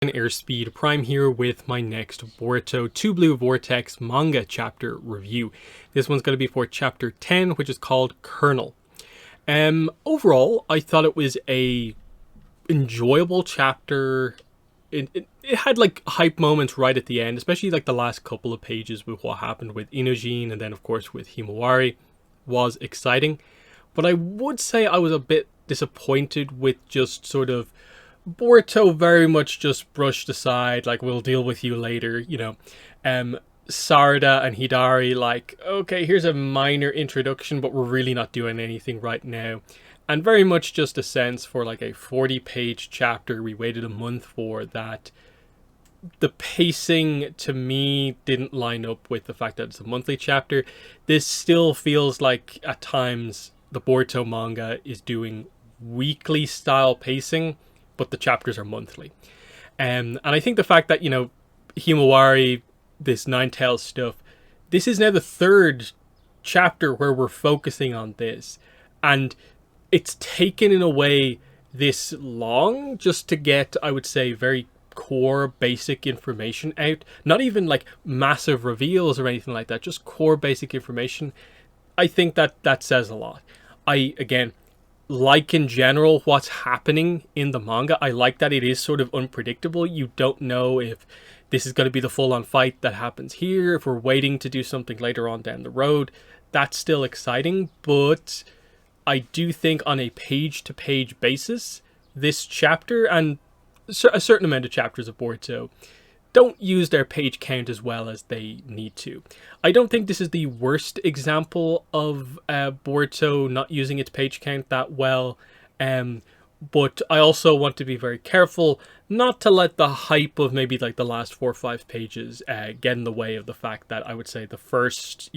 Airspeed Prime here with my next Boruto 2 Blue Vortex manga chapter review. This one's going to be for chapter 10, which is called Colonel. Overall, I thought it was a enjoyable chapter. It had like hype moments right at the end, especially like the last couple of pages with what happened with Inojin and then of course with Himawari was exciting. But I would say I was a bit disappointed with just sort of Boruto very much just brushed aside, like, we'll deal with you later, Sarada and Hidari, like, okay, here's a minor introduction, but we're really not doing anything right now. And very much just a sense for like a 40-page chapter we waited a month for, that the pacing to me didn't line up with the fact that it's a monthly chapter. This still feels like at times the Boruto manga is doing weekly style pacing, but the chapters are monthly. And I think the fact that, Himawari, this Nine-Tails stuff, this is now the third chapter where we're focusing on this. And it's taken in a way this long just to get, I would say, very core basic information out. Not even like massive reveals or anything like that, just core basic information. I think that says a lot. Again, like in general what's happening in the manga. I like that it is sort of unpredictable. You don't know if this is going to be the full-on fight that happens here, if we're waiting to do something later on down the road. That's still exciting, but I do think on a page-to-page basis, this chapter and a certain amount of chapters of Boruto don't use their page count as well as they need to. I don't think this is the worst example of Boruto not using its page count that well, but I also want to be very careful not to let the hype of maybe like the last 4 or 5 pages get in the way of the fact that I would say the first,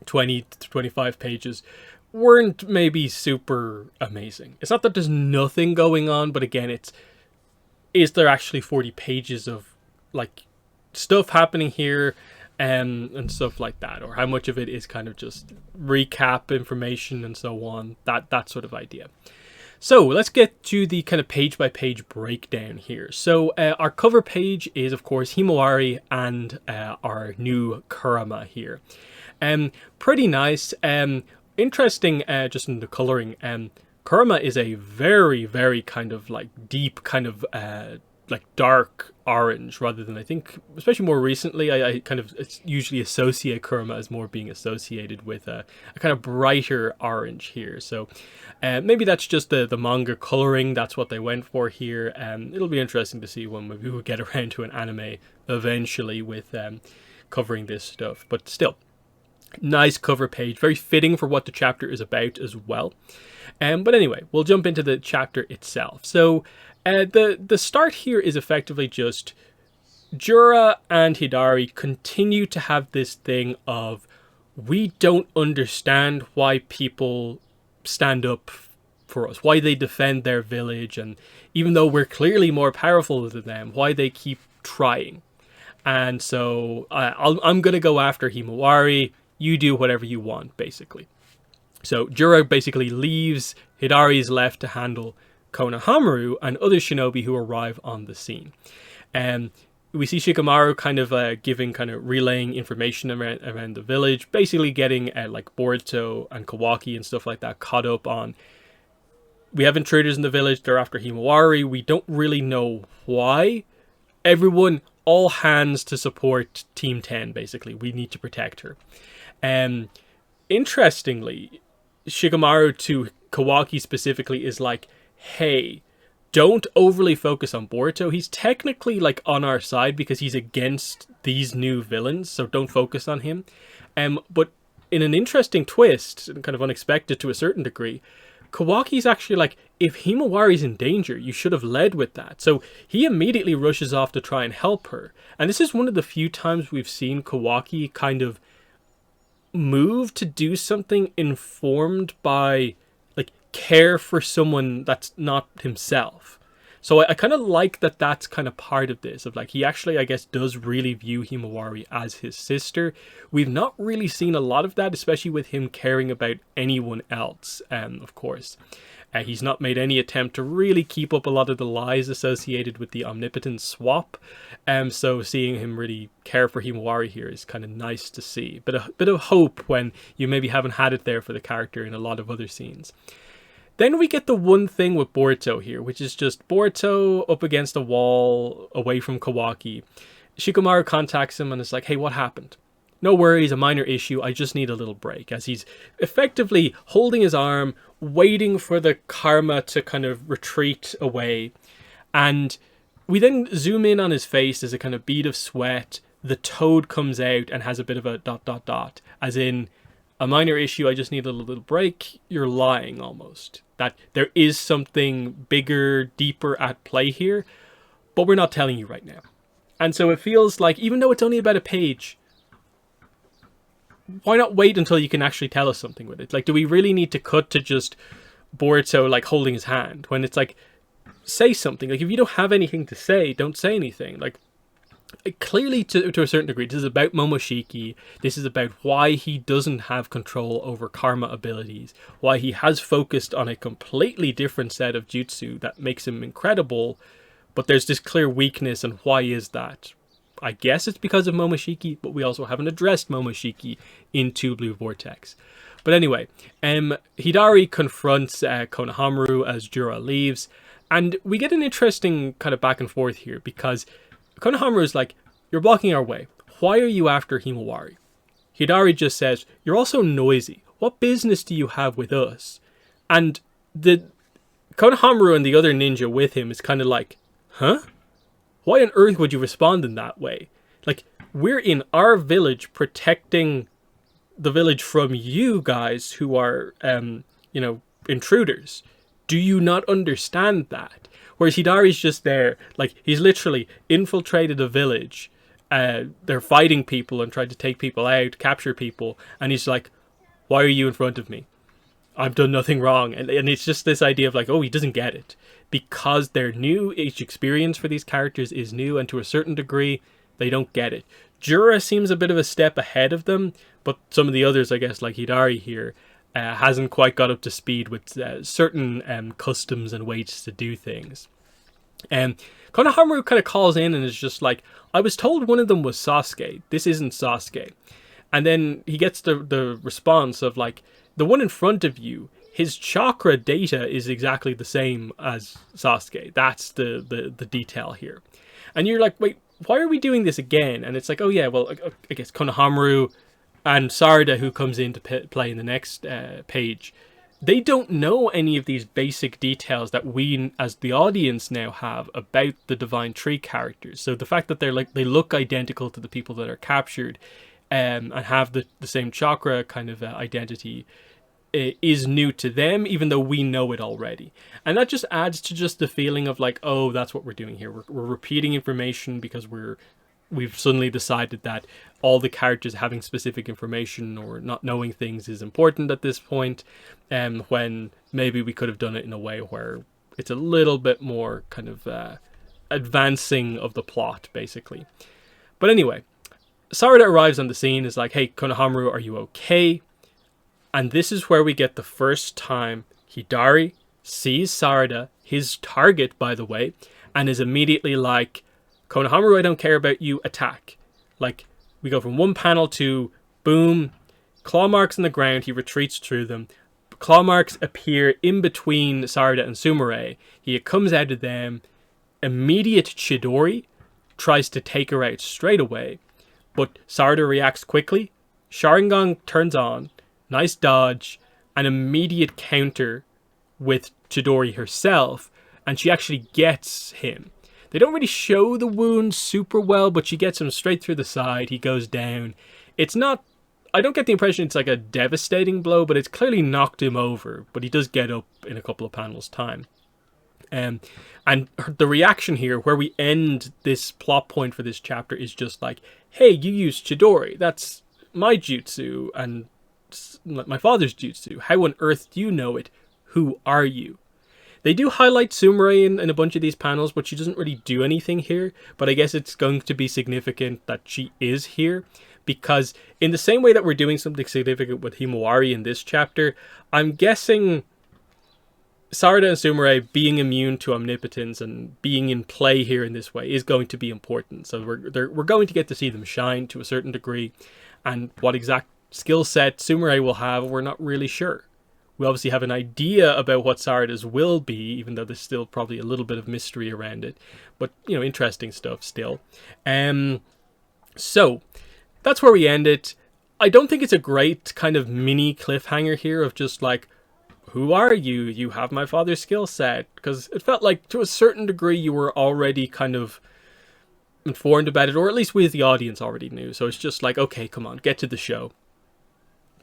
20 to 25 pages weren't maybe super amazing. It's not that there's nothing going on, but again, is there actually 40 pages of like stuff happening here and stuff like that, or how much of it is kind of just recap information and so on, that sort of idea. So let's get to the kind of page by page breakdown here. So our cover page is of course Himawari and our new Kurama here. Pretty nice. Interesting just in the coloring. Kurama is a very, very kind of like deep kind of like dark orange, rather than, I think, especially more recently, I kind of usually associate Kurama as more being associated with a kind of brighter orange here. So maybe that's just the manga coloring. That's what they went for here. It'll be interesting to see when we will get around to an anime eventually with covering this stuff. But still, nice cover page, very fitting for what the chapter is about as well. But anyway, we'll jump into the chapter itself. So the start here is effectively just Jura and Hidari continue to have this thing of, we don't understand why people stand up for us, why they defend their village, and even though we're clearly more powerful than them, why they keep trying. And so I'm going to go after Himawari, you do whatever you want, basically. So Jura basically leaves, Hidari is left to handle Konohamaru and other shinobi who arrive on the scene. We see Shikamaru kind of relaying information around the village, basically getting like Boruto and Kawaki and stuff like that caught up on, we have intruders in the village, they're after Himawari, we don't really know why. Everyone, all hands to support Team 10, basically. We need to protect her. Interestingly, Shikamaru to Kawaki specifically is like, hey, don't overly focus on Boruto. He's technically like on our side because he's against these new villains, so don't focus on him. But in an interesting twist, and kind of unexpected to a certain degree, Kawaki's actually like, if Himawari's in danger, you should have led with that. So he immediately rushes off to try and help her. And this is one of the few times we've seen Kawaki kind of move to do something informed by like care for someone that's not himself. So I kind of like that that's kind of part of this, of like, he actually, I guess, does really view Himawari as his sister. We've not really seen a lot of that, especially with him caring about anyone else, of course. He's not made any attempt to really keep up a lot of the lies associated with the omnipotence swap. So seeing him really care for Himawari here is kind of nice to see. But a bit of hope when you maybe haven't had it there for the character in a lot of other scenes. Then we get the one thing with Boruto here, which is just Boruto up against a wall away from Kawaki. Shikamaru contacts him and is like, hey, what happened? No worries, a minor issue, I just need a little break. As he's effectively holding his arm, waiting for the karma to kind of retreat away. And we then zoom in on his face. There's a kind of bead of sweat. The toad comes out and has a bit of a ... As in, a minor issue, I just need a little break. You're lying almost. That there is something bigger, deeper at play here, but we're not telling you right now. And so it feels like, even though it's only about a page, why not wait until you can actually tell us something with it? Like, do we really need to cut to just Boruto, like, holding his hand? When it's like, say something. Like, if you don't have anything to say, don't say anything. Like, clearly, to a certain degree, this is about Momoshiki. This is about why he doesn't have control over karma abilities. Why he has focused on a completely different set of jutsu that makes him incredible. But there's this clear weakness, and why is that? I guess it's because of Momoshiki, but we also haven't addressed Momoshiki in Two Blue Vortex. But anyway, Hidari confronts Konohamaru as Jura leaves, and we get an interesting kind of back and forth here, because Konohamaru is like, you're blocking our way. Why are you after Himawari? Hidari just says, you're also noisy. What business do you have with us? And the Konohamaru and the other ninja with him is kind of like, huh? Why on earth would you respond in that way? Like, we're in our village protecting the village from you guys who are, intruders. Do you not understand that? Whereas Hidari's just there, like, he's literally infiltrated a village. They're fighting people and trying to take people out, capture people. And he's like, why are you in front of me? I've done nothing wrong. And it's just this idea of like, oh, he doesn't get it. Because they're new, each experience for these characters is new, and to a certain degree, they don't get it. Jura seems a bit of a step ahead of them, but some of the others, I guess, like Hidari here, hasn't quite got up to speed with certain customs and ways to do things. Konohamaru kind of calls in and is just like, I was told one of them was Sasuke. This isn't Sasuke. And then he gets the response of like, the one in front of you, his chakra data is exactly the same as Sasuke. That's the detail here. And you're like, wait, why are we doing this again? And it's like, oh yeah, well, I guess Konohamaru and Sarada, who comes in to play in the next page, they don't know any of these basic details that we, as the audience, now have about the Divine Tree characters. So the fact that they look identical to the people that are captured, and have the same chakra kind of identity, is new to them, even though we know it already. And that just adds to just the feeling of like, oh, that's what we're doing here. We're repeating information because we've suddenly decided that all the characters having specific information or not knowing things is important at this point, when maybe we could have done it in a way where it's a little bit more kind of advancing of the plot, basically. But anyway, Sarada arrives on the scene, is like, hey, Konohamaru, are you okay? And this is where we get the first time Hidari sees Sarada, his target, by the way, and is immediately like, Konohamaru, I don't care about you, attack. Like, we go from one panel to, boom, claw marks in the ground, he retreats through them. Claw marks appear in between Sarada and Sumire. He comes out of them. Immediate Chidori tries to take her out straight away, but Sarada reacts quickly. Sharingan turns on. Nice dodge, an immediate counter with Chidori herself, and she actually gets him. They don't really show the wound super well, but she gets him straight through the side. He goes down. It's not, I don't get the impression it's like a devastating blow, but it's clearly knocked him over, but he does get up in a couple of panels' time. And the reaction here, where we end this plot point for this chapter, is just like, hey, you used Chidori. That's my jutsu, and my father's jutsu. How on earth do you know it? Who are you? They do highlight Sumire in a bunch of these panels, but she doesn't really do anything here. But I guess it's going to be significant that she is here, because in the same way that we're doing something significant with Himawari in this chapter, I'm guessing Sarada and Sumire being immune to omnipotence and being in play here in this way is going to be important. So we're going to get to see them shine to a certain degree, and what exact skill set Sumire will have, we're not really sure. We obviously have an idea about what Sarada's will be, even though there's still probably a little bit of mystery around it. But, you know, interesting stuff still. So, that's where we end it. I don't think it's a great kind of mini cliffhanger here of just like, who are you? You have my father's skill set. Because it felt like to a certain degree you were already kind of informed about it, or at least we as the audience already knew. So it's just like, okay, come on, get to the show.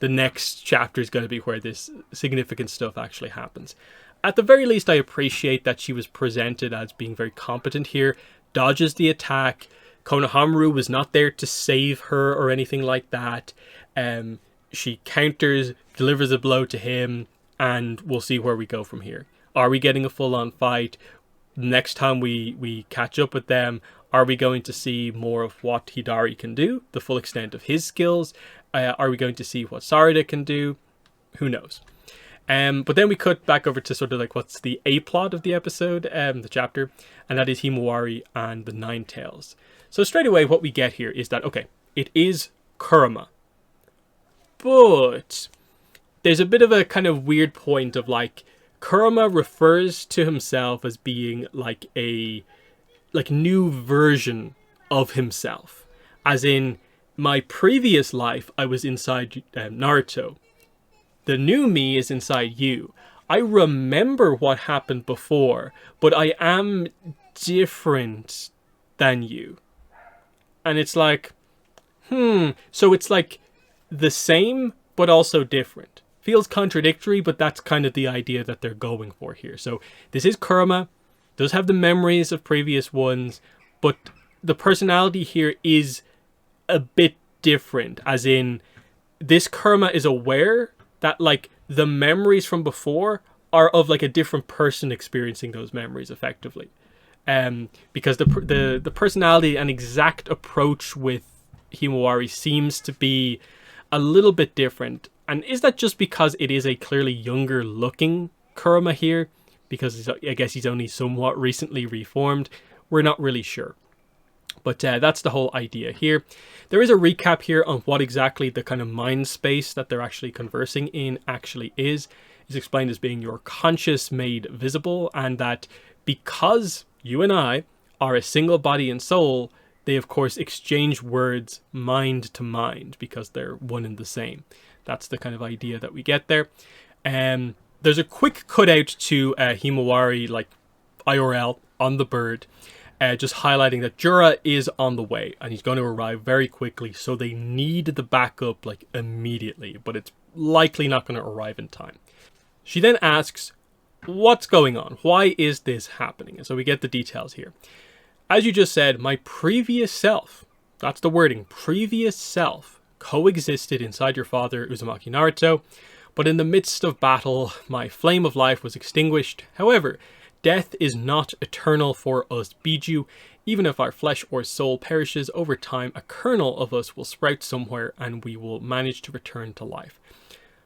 The next chapter is going to be where this significant stuff actually happens. At the very least, I appreciate that she was presented as being very competent here, dodges the attack. Konohamaru was not there to save her or anything like that. She counters, delivers a blow to him, and we'll see where we go from here. Are we getting a full-on fight? Next time we catch up with them, are we going to see more of what Hidari can do? The full extent of his skills? Are we going to see what Sarada can do? Who knows? But then we cut back over to sort of like what's the A-plot of the episode, the chapter, and that is Himawari and the Nine Tails. So straight away what we get here is that, okay, it is Kurama. But there's a bit of a kind of weird point of like, Kurama refers to himself as being like a new version of himself. As in, my previous life, I was inside Naruto. The new me is inside you. I remember what happened before, but I am different than you. And it's like, so it's like the same, but also different. Feels contradictory, but that's kind of the idea that they're going for here. So this is Kurama, does have the memories of previous ones, but the personality here is a bit different, as in this Kurama is aware that like the memories from before are of like a different person experiencing those memories effectively, because the personality and exact approach with Himawari seems to be a little bit different. And is that just because it is a clearly younger looking Kurama here, because I guess he's only somewhat recently reformed? We're not really sure. But that's the whole idea here. There is a recap here on what exactly the kind of mind space that they're actually conversing in actually is. It's explained as being your conscious made visible, and that because you and I are a single body and soul, they of course exchange words mind to mind because they're one and the same. That's the kind of idea that we get there. There's a quick cutout to Himawari, like IRL, on the bird. Just highlighting that Jura is on the way and he's going to arrive very quickly, so they need the backup like immediately, but it's likely not going to arrive in time. She then asks, what's going on? Why is this happening? And so we get the details here. As you just said, my previous self, that's the wording, previous self, coexisted inside your father Uzumaki Naruto, but in the midst of battle, my flame of life was extinguished. However, death is not eternal for us Biju. Even if our flesh or soul perishes over time, a kernel of us will sprout somewhere and we will manage to return to life.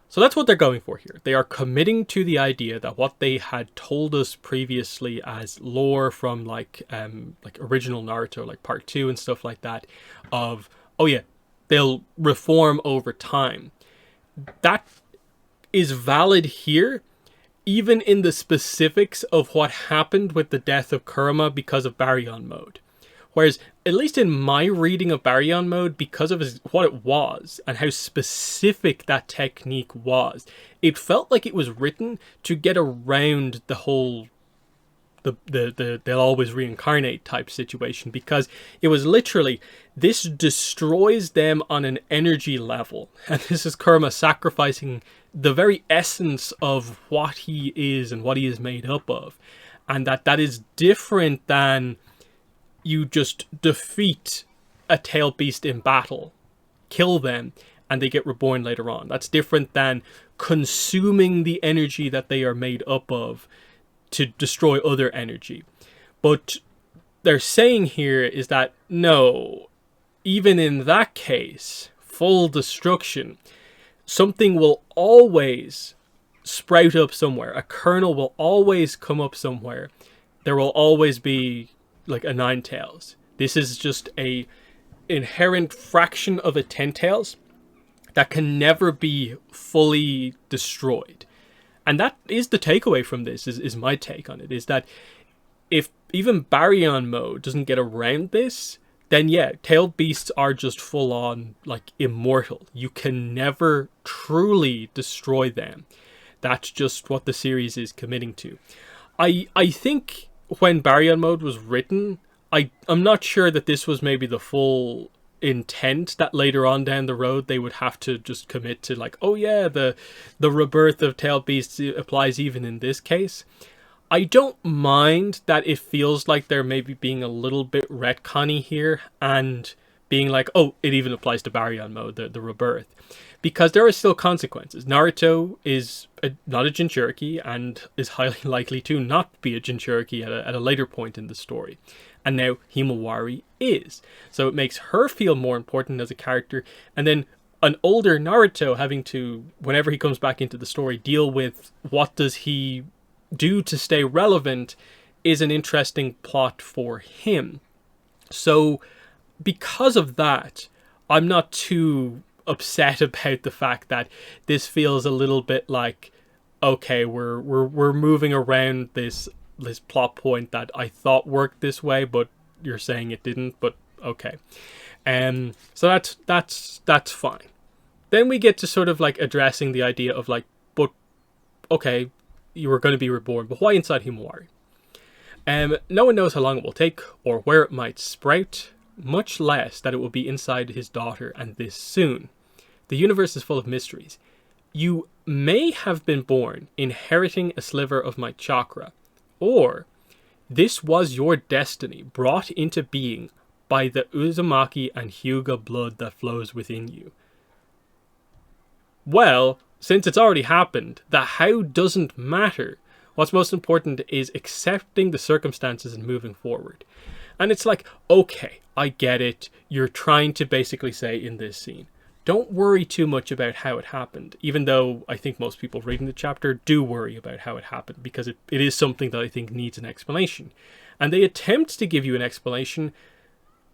So that's what they're going for here. They are committing to the idea that what they had told us previously as lore from like original Naruto, like part 2 and stuff like that, of, oh yeah, they'll reform over time. That is valid here, even in the specifics of what happened with the death of Kurama because of Baryon mode. Whereas, at least in my reading of Baryon mode, because of what it was and how specific that technique was, it felt like it was written to get around the whole they'll always reincarnate type situation, because it was literally, this destroys them on an energy level. And this is Kurama sacrificing the very essence of what he is and what he is made up of. And that is different than you just defeat a tail beast in battle, kill them, and they get reborn later on. That's different than consuming the energy that they are made up of to destroy other energy. But they're saying here is that no, even in that case, full destruction, something will always sprout up somewhere. A kernel will always come up somewhere. There will always be like a nine tails. This is just a inherent fraction of a 10 tails that can never be fully destroyed. And that is the takeaway from this, is my take on it, is that if even Baryon mode doesn't get around this, then yeah, tailed beasts are just full on like immortal. You can never truly destroy them. That's just what the series is committing to. I think when Baryon mode was written, I'm not sure that this was maybe the full intent, that later on down the road they would have to just commit to like, oh yeah, the rebirth of tailed beasts applies even in this case. I don't mind that it feels like they're maybe being a little bit retconny here and being like, oh, it even applies to Baryon mode, the rebirth. Because there are still consequences. Naruto is not a Jinchuriki and is highly likely to not be a Jinchuriki at a later point in the story. And now Himawari is. So it makes her feel more important as a character. And then an older Naruto having to, whenever he comes back into the story, deal with what does he do to stay relevant is an interesting plot for him. So because of that, I'm not too upset about the fact that this feels a little bit like, okay, we're moving around this plot point that I thought worked this way, but you're saying it didn't. But okay, so that's fine. Then we get to sort of like addressing the idea of like, but okay, you were going to be reborn, but why inside Himawari? No one knows how long it will take or where it might sprout, much less that it will be inside his daughter, and this soon. The universe is full of mysteries. You may have been born inheriting a sliver of my chakra, or this was your destiny brought into being by the Uzumaki and Hyuga blood that flows within you. Well, since it's already happened, the how doesn't matter. What's most important is accepting the circumstances and moving forward. And it's like, okay, I get it. You're trying to basically say in this scene, don't worry too much about how it happened, even though I think most people reading the chapter do worry about how it happened, because it is something that I think needs an explanation. And they attempt to give you an explanation,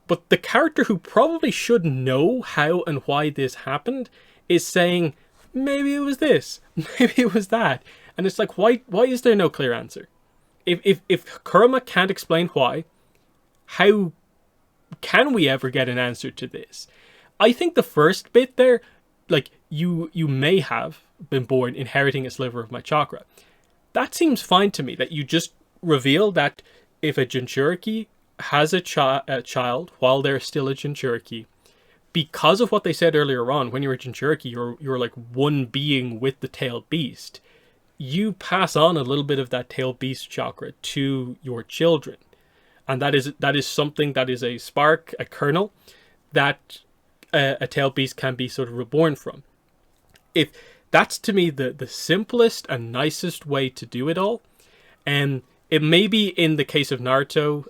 but the character who probably should know how and why this happened is saying, maybe it was this, maybe it was that. And it's like, why is there no clear answer? If Kurama can't explain why, how can we ever get an answer to this? I think the first bit there, like, you may have been born inheriting a sliver of my chakra. That seems fine to me, that you just reveal that if a Jinchuriki has a child while they're still a Jinchuriki, because of what they said earlier on, when you're a Jinchuriki, you're like one being with the tailed beast. You pass on a little bit of that tailed beast chakra to your children. And that is something that is a spark, a kernel, that a tailed beast can be sort of reborn from. If that's to me the simplest and nicest way to do it all. And it maybe in the case of Naruto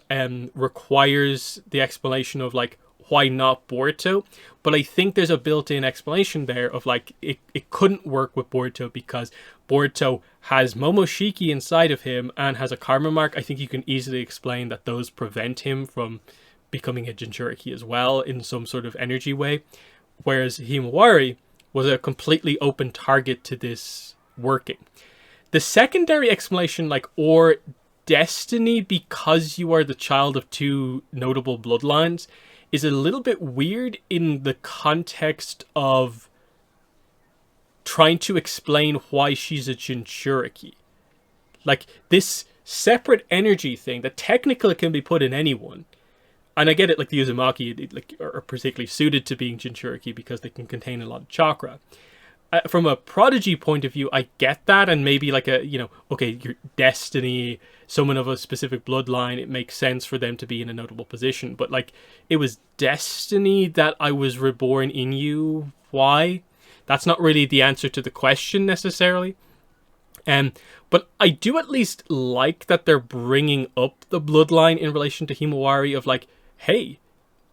requires the explanation of like, why not Boruto? But I think there's a built-in explanation there of like, it couldn't work with Boruto because Boruto has Momoshiki inside of him and has a karma mark. I think you can easily explain that those prevent him from becoming a Jinchuriki as well in some sort of energy way. Whereas Himawari was a completely open target to this working. The secondary explanation, like, or destiny because you are the child of two notable bloodlines, is a little bit weird in the context of trying to explain why she's a Jinchuriki. Like, this separate energy thing that technically can be put in anyone. And I get it, like the Uzumaki are particularly suited to being Jinchuriki because they can contain a lot of chakra. From a prodigy point of view, I get that, and maybe like okay, your destiny, someone of a specific bloodline, it makes sense for them to be in a notable position. But like, it was destiny that I was reborn in you. Why? That's not really the answer to the question necessarily. But I do at least like that they're bringing up the bloodline in relation to Himawari of like, hey,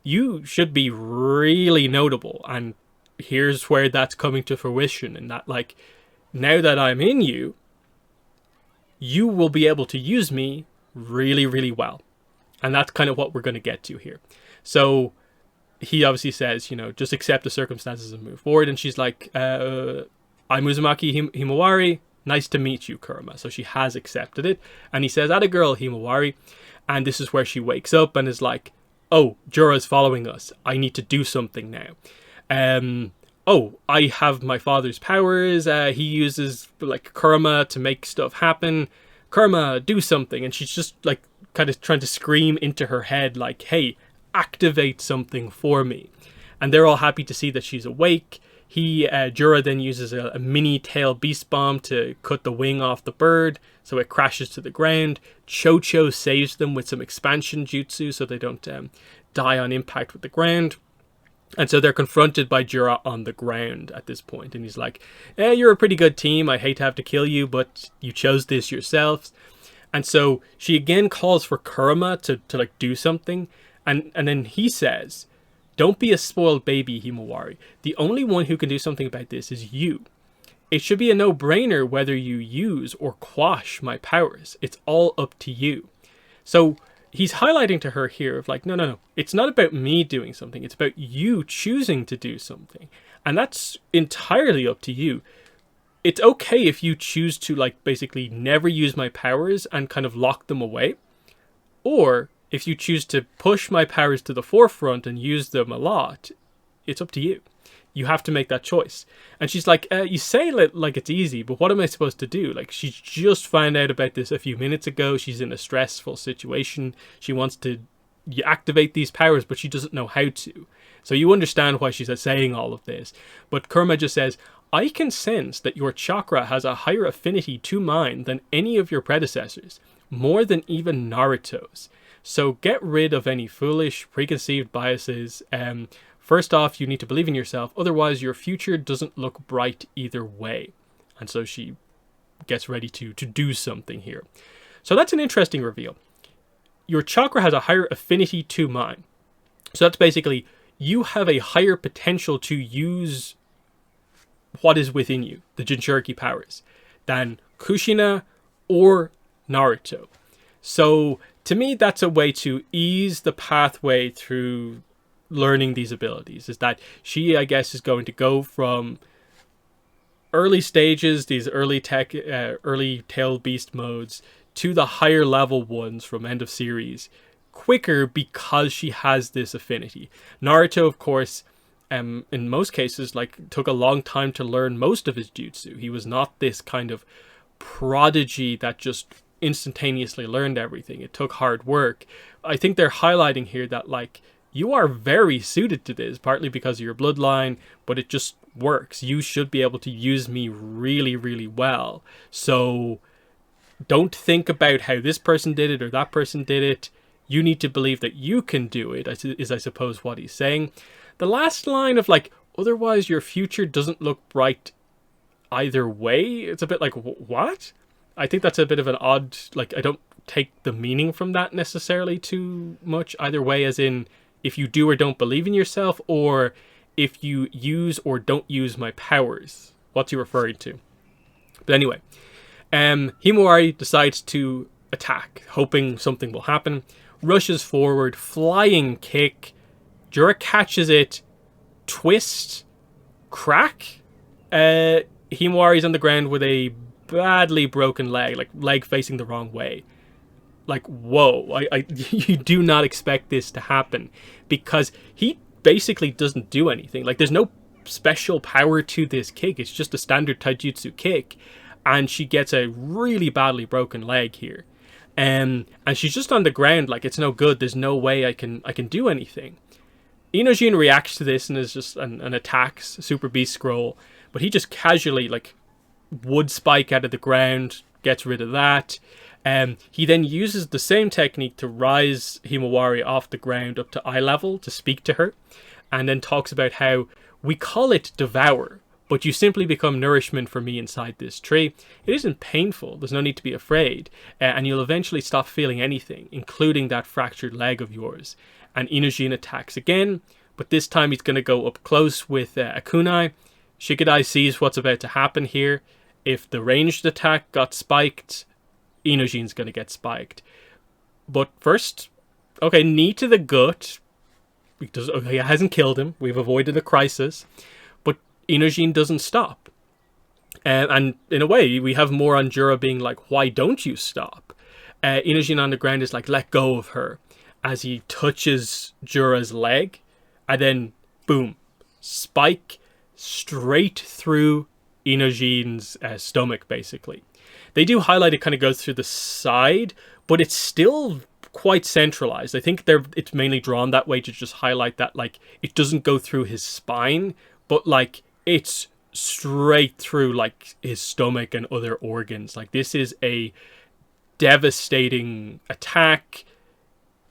you should be really notable, and here's where that's coming to fruition, and that like now that I'm in you, you will be able to use me really, really well. And that's kind of what we're going to get to here. So he obviously says, just accept the circumstances and move forward. And she's like, I'm Uzumaki Himawari. Nice to meet you, Kurama. So she has accepted it. And he says, "Atta girl, Himawari." And this is where she wakes up and is like, "Oh, Jura's following us. I need to do something now. Oh, I have my father's powers. He uses like Kurama to make stuff happen. Kurama, do something." And she's just like kind of trying to scream into her head like, "Hey, activate something for me." And they're all happy to see that she's awake. Jura then uses a mini tail beast bomb to cut the wing off the bird, so it crashes to the ground. Cho saves them with some expansion jutsu so they don't die on impact with the ground. And so they're confronted by Jura on the ground at this point. And he's like, "You're a pretty good team. I hate to have to kill you, but you chose this yourselves." And so she again calls for Kurama to like do something. And then he says, "Don't be a spoiled baby, Himawari. The only one who can do something about this is you. It should be a no-brainer whether you use or quash my powers. It's all up to you." So he's highlighting to her here of like, no. It's not about me doing something. It's about you choosing to do something. And that's entirely up to you. It's okay if you choose to like basically never use my powers and kind of lock them away. Or if you choose to push my powers to the forefront and use them a lot, it's up to you. You have to make that choice. And she's like, "You say it like it's easy, but what am I supposed to do?" Like, she's just found out about this a few minutes ago. She's in a stressful situation. She wants to activate these powers, but she doesn't know how to. So you understand why she's saying all of this. But Kurama just says, "I can sense that your chakra has a higher affinity to mine than any of your predecessors, more than even Naruto's. So get rid of any foolish, preconceived biases. First off, you need to believe in yourself. Otherwise, your future doesn't look bright either way." And so she gets ready to do something here. So that's an interesting reveal. Your chakra has a higher affinity to mine. So that's basically, you have a higher potential to use what is within you, the Jinchuriki powers, than Kushina or Naruto. So to me, that's a way to ease the pathway through learning these abilities, is that she, I guess, is going to go from early stages, these early tail beast modes, to the higher level ones from end of series quicker because she has this affinity. Naruto, of course, in most cases, like, took a long time to learn most of his jutsu. He was not this kind of prodigy that just instantaneously learned everything. It took hard work. I think they're highlighting here that, like, you are very suited to this, partly because of your bloodline, but it just works. You should be able to use me really, really well. So don't think about how this person did it or that person did it. You need to believe that you can do it, is I suppose what he's saying. The last line of like, otherwise your future doesn't look bright either way, it's a bit like, what? I think that's a bit of an odd, like, I don't take the meaning from that necessarily too much either way, as in, if you do or don't believe in yourself, or if you use or don't use my powers. What's he referring to? But anyway, Himawari decides to attack, hoping something will happen. Rushes forward, flying kick. Jura catches it, twist, crack. Himawari's on the ground with a badly broken leg, like leg facing the wrong way. Like, whoa, you do not expect this to happen, because he basically doesn't do anything. Like, there's no special power to this kick. It's just a standard taijutsu kick, and she gets a really badly broken leg here. And she's just on the ground, like, it's no good. There's no way I can do anything. Inojin reacts to this and is just an attacks Super Beast Scroll, but he just casually, like, wood spike out of the ground, gets rid of that. He then uses the same technique to rise Himawari off the ground up to eye level to speak to her, and then talks about how we call it devour, but you simply become nourishment for me inside this tree. It isn't painful, there's no need to be afraid, and you'll eventually stop feeling anything, including that fractured leg of yours. And Inojin attacks again, but this time he's going to go up close with a kunai. Shikadai sees what's about to happen here, if the ranged attack got spiked, Inojin's going to get spiked. But first, okay, knee to the gut. Okay, it hasn't killed him. We've avoided a crisis. But Inojin doesn't stop. And in a way, we have more on Jura being like, why don't you stop? Inojin on the ground is like, let go of her. As he touches Jura's leg. And then, boom, spike straight through Inojin's stomach, basically. They do highlight it kind of goes through the side, but it's still quite centralized. I think it's mainly drawn that way to just highlight that, like, it doesn't go through his spine, but, like, it's straight through, like, his stomach and other organs. Like, this is a devastating attack.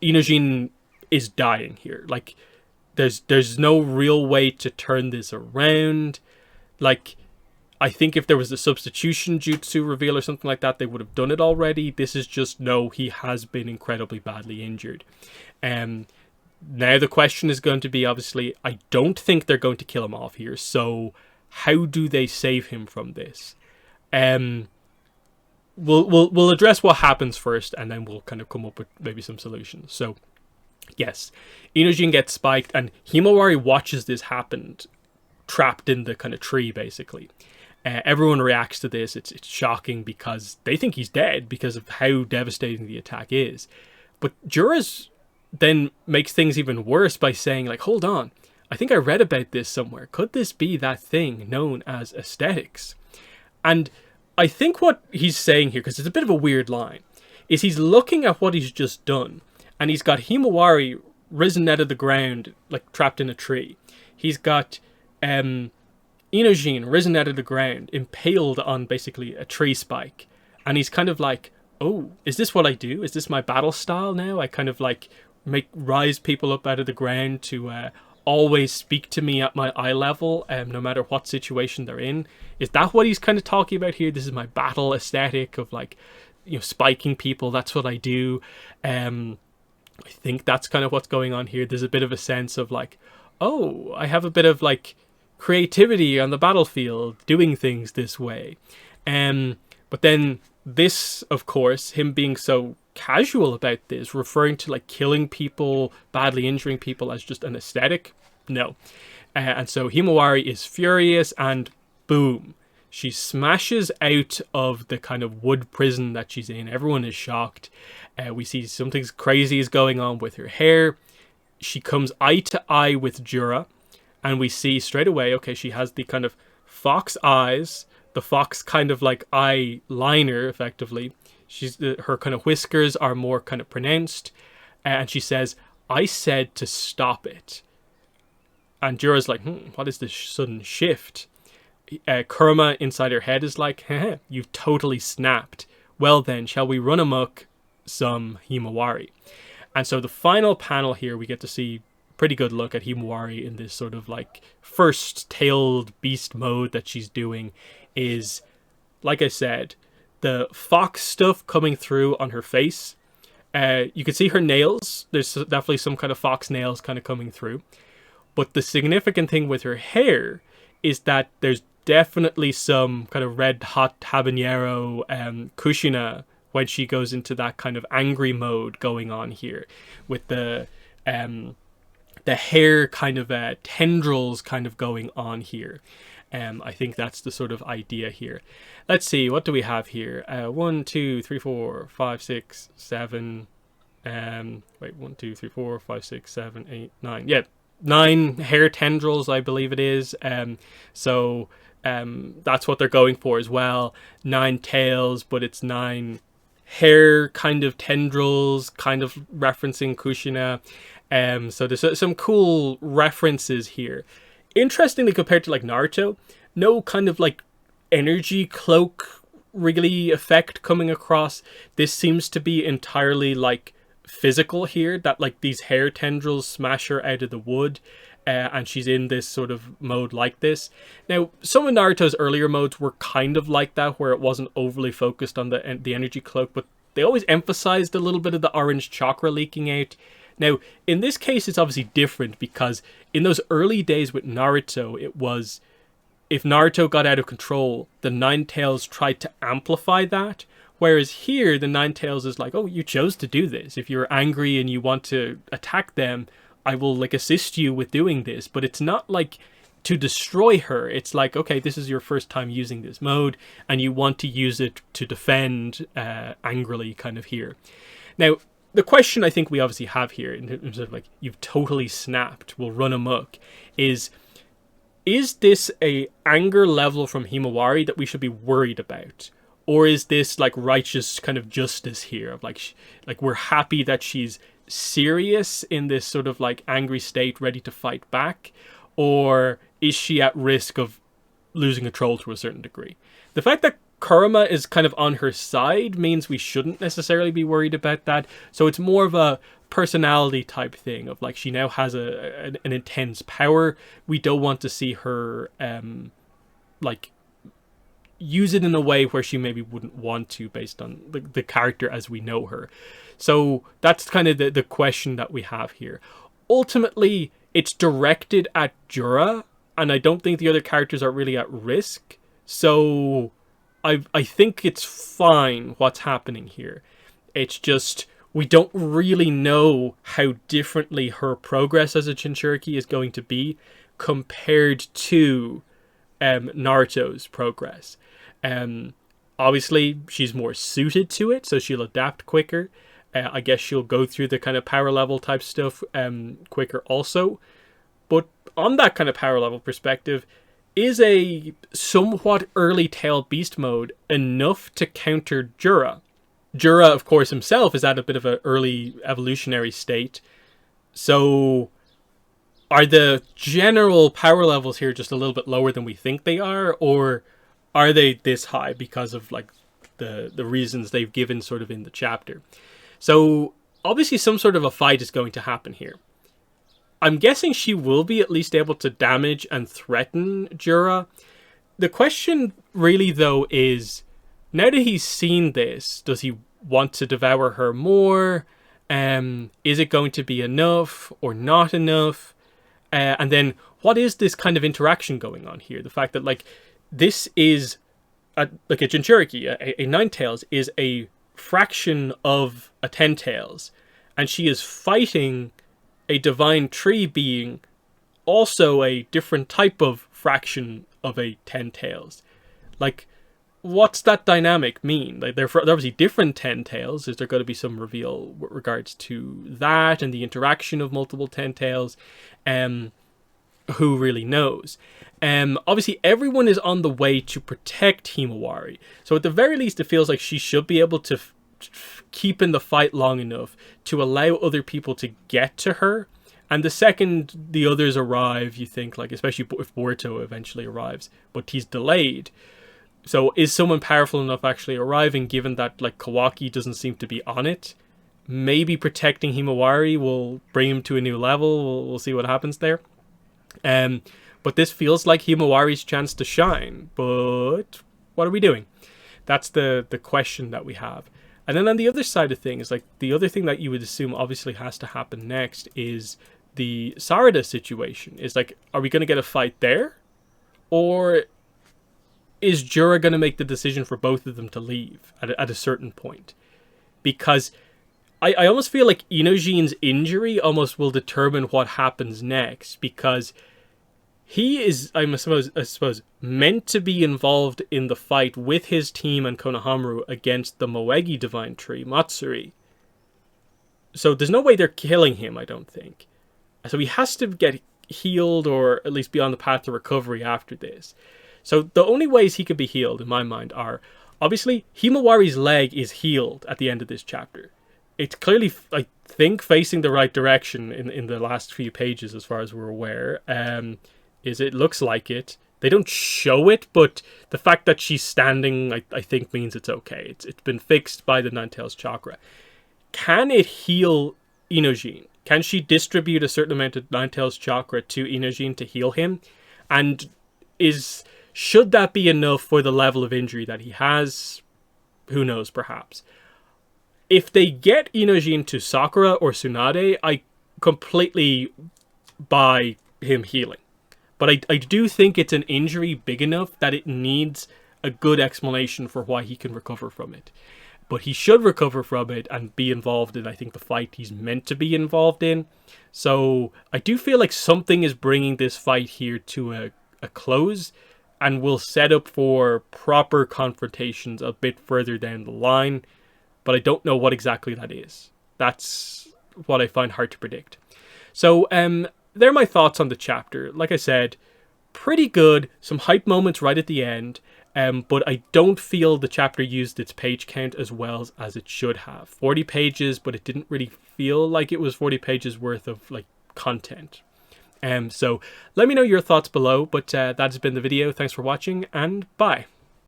Inojin is dying here. Like, there's no real way to turn this around. Like, I think if there was a substitution jutsu reveal or something like that, they would have done it already. This is just, no, he has been incredibly badly injured. Now the question is going to be, obviously, I don't think they're going to kill him off here. So how do they save him from this? We'll address what happens first, and then we'll kind of come up with maybe some solutions. So, yes, Inojin gets spiked, and Himawari watches this happen, trapped in the kind of tree, basically. Everyone reacts to this. It's shocking because they think he's dead because of how devastating the attack is. But Jura's then makes things even worse by saying, like, hold on, I think I read about this somewhere. Could this be that thing known as aesthetics? And I think what he's saying here, because it's a bit of a weird line, is he's looking at what he's just done, and he's got Himawari risen out of the ground, like trapped in a tree. He's got Inojin risen out of the ground, impaled on basically a tree spike. And he's kind of like, oh, is this what I do? Is this my battle style now? I kind of like rise people up out of the ground to always speak to me at my eye level, no matter what situation they're in. Is that what he's kind of talking about here? This is my battle aesthetic of, like, you know, spiking people. That's what I do. I think that's kind of what's going on here. There's a bit of a sense of like, oh, I have a bit of like creativity on the battlefield doing things this way. But then this, of course, him being so casual about this, referring to like killing people, badly injuring people as just an aesthetic, no. And so Himawari is furious, and boom, she smashes out of the kind of wood prison that she's in. Everyone is shocked. We see something crazy is going on with her hair. She comes eye to eye with Jura, and we see straight away, okay, she has the kind of fox eyes, the fox kind of like eye liner, effectively. Her kind of whiskers are more kind of pronounced, and she says, I said to stop it. And Jura's like, what is this sudden shift? Kurama inside her head is like, you've totally snapped. Well then, shall we run amok some Himawari? And so the final panel here, we get to see a pretty good look at Himawari in this sort of like first tailed beast mode that she's doing is, like I said, the fox stuff coming through on her face. You can see her nails. There's definitely some kind of fox nails kind of coming through. But the significant thing with her hair is that there's definitely some kind of red hot habanero kushina when she goes into that kind of angry mode going on here with the hair kind of tendrils kind of going on here. I think that's the sort of idea here. Let's see, what do we have here? 1, 2, 3, 4, 5, 6, 7. 1, 2, 3, 4, 5, 6, 7, 8, 9. Yeah, 9 hair tendrils, I believe it is. So that's what they're going for as well. 9 tails, but it's 9 hair kind of tendrils, kind of referencing Kushina. So there's some cool references here. Interestingly, compared to like Naruto, no kind of like energy cloak really effect coming across. This seems to be entirely like physical here, that like these hair tendrils smash her out of the wood, and she's in this sort of mode like this. Now, some of Naruto's earlier modes were kind of like that, where it wasn't overly focused on the energy cloak, but they always emphasized a little bit of the orange chakra leaking out. Now, in this case, it's obviously different because in those early days with Naruto, it was if Naruto got out of control, the Nine Tails tried to amplify that. Whereas here, the Nine Tails is like, oh, you chose to do this. If you're angry and you want to attack them, I will like assist you with doing this. But it's not like to destroy her. It's like, okay, this is your first time using this mode, and you want to use it to defend angrily, kind of here. Now, the question I think we obviously have here, in terms of like, you've totally snapped, will run amok, is this a anger level from Himawari that we should be worried about? Or is this like righteous kind of justice here of like we're happy that she's serious in this sort of like angry state, ready to fight back? Or is she at risk of losing control to a certain degree? The fact that Kurama is kind of on her side means we shouldn't necessarily be worried about that. So it's more of a personality type thing of like, she now has an intense power. We don't want to see her like use it in a way where she maybe wouldn't want to, based on the character as we know her. So that's kind of the question that we have here. Ultimately, it's directed at Jura, and I don't think the other characters are really at risk. So I think it's fine what's happening here. It's just, we don't really know how differently her progress as a Jinchuriki is going to be compared to Naruto's progress. Obviously, she's more suited to it, so she'll adapt quicker. I guess she'll go through the kind of power level type stuff quicker also. But on that kind of power level perspective, is a somewhat early tail beast mode enough to counter Jura? Jura, of course, himself is at a bit of an early evolutionary state. So are the general power levels here just a little bit lower than we think they are? Or are they this high because of like the reasons they've given sort of in the chapter? So obviously some sort of a fight is going to happen here. I'm guessing she will be at least able to damage and threaten Jura. The question really though is, now that he's seen this, does he want to devour her more? Is it going to be enough or not enough? And then what is this kind of interaction going on here? The fact that like this is like a Jinchuriki, a Nine Tails is a fraction of a Ten Tails, and she is fighting a divine tree being, also a different type of fraction of a Ten Tails. Like, what's that dynamic mean? Like, they're obviously different Ten Tails. Is there going to be some reveal with regards to that and the interaction of multiple Ten Tails? Who really knows? Obviously, everyone is on the way to protect Himawari. So at the very least, it feels like she should be able to keep in the fight long enough to allow other people to get to her. And the second the others arrive, you think, like, especially if Boruto eventually arrives, but he's delayed. So is someone powerful enough actually arriving, given that like Kawaki doesn't seem to be on it? Maybe protecting Himawari will bring him to a new level. We'll see what happens there. But this feels like Himawari's chance to shine. But what are we doing? That's the question that we have. And then on the other side of things, like the other thing that you would assume obviously has to happen next is the Sarada situation. Is like, are we going to get a fight there? Or is Jura going to make the decision for both of them to leave at a certain point? Because I almost feel like Inojin's injury almost will determine what happens next, because he is, I suppose, meant to be involved in the fight with his team and Konohamaru against the Moegi Divine Tree, Matsuri. So there's no way they're killing him, I don't think. So he has to get healed, or at least be on the path to recovery after this. So the only ways he could be healed, in my mind, are, obviously, Himawari's leg is healed at the end of this chapter. It's clearly, I think, facing the right direction in the last few pages, as far as we're aware. It looks like it. They don't show it, but the fact that she's standing, I think, means it's okay. It's been fixed by the Nine Tails chakra. Can it heal Inojin? Can she distribute a certain amount of Nine Tails chakra to Inojin to heal him? And should that be enough for the level of injury that he has? Who knows, perhaps. If they get Inojin to Sakura or Tsunade, I completely buy him healing. But I do think it's an injury big enough that it needs a good explanation for why he can recover from it. But he should recover from it and be involved in, I think, the fight he's meant to be involved in. So I do feel like something is bringing this fight here to a close and will set up for proper confrontations a bit further down the line. But I don't know what exactly that is. That's what I find hard to predict. So they're my thoughts on the chapter. Like I said, pretty good. Some hype moments right at the end. But I don't feel the chapter used its page count as well as it should have. 40 pages, but it didn't really feel like it was 40 pages worth of like content. So let me know your thoughts below. But that has been the video. Thanks for watching, and bye.